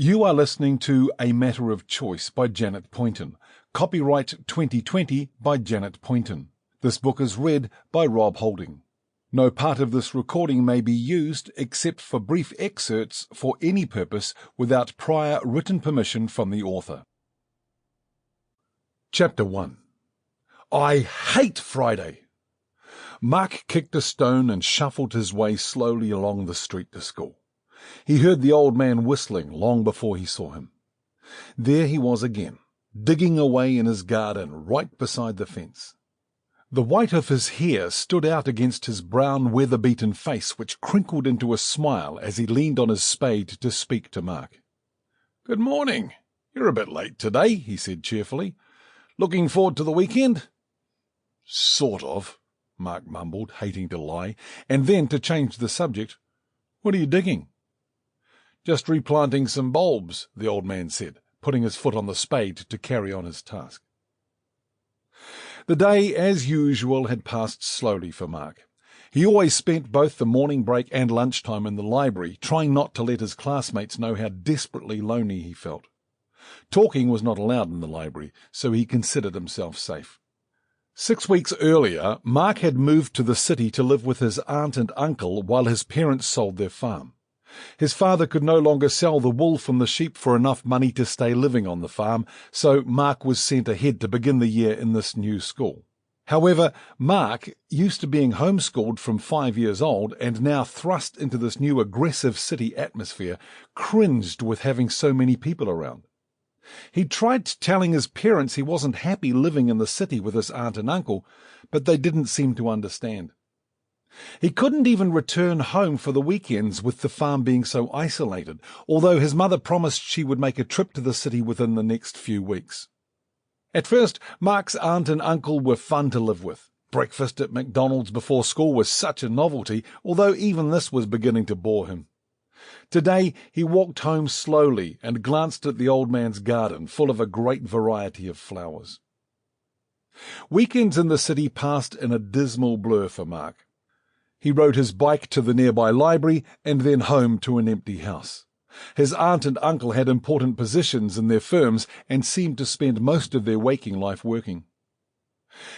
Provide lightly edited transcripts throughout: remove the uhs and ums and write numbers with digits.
You are listening to A Matter of Choice by Janet Pointon. Copyright 2020 by Janet Pointon. This book is read by Rob Holding. No part of this recording may be used except for brief excerpts for any purpose without prior written permission from the author. Chapter 1. I hate Friday. Mark kicked a stone and shuffled his way slowly along the street to school. He heard the old man whistling long before he saw him. There he was again, digging away in his garden right beside the fence. The white of his hair stood out against his brown, weather-beaten face, which crinkled into a smile as he leaned on his spade to speak to Mark. "Good morning. You're a bit late today," he said cheerfully. "Looking forward to the weekend?" "Sort of," Mark mumbled, hating to lie, and then, to change the subject, "What are you digging?" "Just replanting some bulbs," the old man said, putting his foot on the spade to carry on his task. The day, as usual, had passed slowly for Mark. He always spent both the morning break and lunchtime in the library, trying not to let his classmates know how desperately lonely he felt. Talking was not allowed in the library, so he considered himself safe. 6 weeks earlier, Mark had moved to the city to live with his aunt and uncle while his parents sold their farm. His father could no longer sell the wool from the sheep for enough money to stay living on the farm, so Mark was sent ahead to begin the year in this new school. However, Mark, used to being homeschooled from 5 years old and now thrust into this new aggressive city atmosphere, cringed with having so many people around. He tried telling his parents he wasn't happy living in the city with his aunt and uncle, but they didn't seem to understand. He couldn't even return home for the weekends with the farm being so isolated, although his mother promised she would make a trip to the city within the next few weeks. At first, Mark's aunt and uncle were fun to live with. Breakfast at McDonald's before school was such a novelty, although even this was beginning to bore him. Today he walked home slowly and glanced at the old man's garden, full of a great variety of flowers. Weekends in the city passed in a dismal blur for Mark. He rode his bike to the nearby library and then home to an empty house. His aunt and uncle had important positions in their firms and seemed to spend most of their waking life working.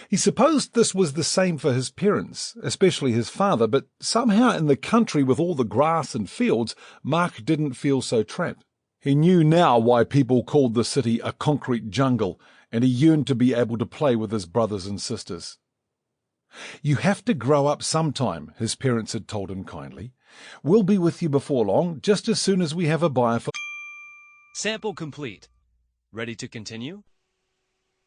He supposed this was the same for his parents, especially his father, but somehow in the country with all the grass and fields, Mark didn't feel so trapped. He knew now why people called the city a concrete jungle, and he yearned to be able to play with his brothers and sisters. "You have to grow up sometime," his parents had told him kindly. "We'll be with you before long, just as soon as we have a buyer for—" Sample complete. Ready to continue?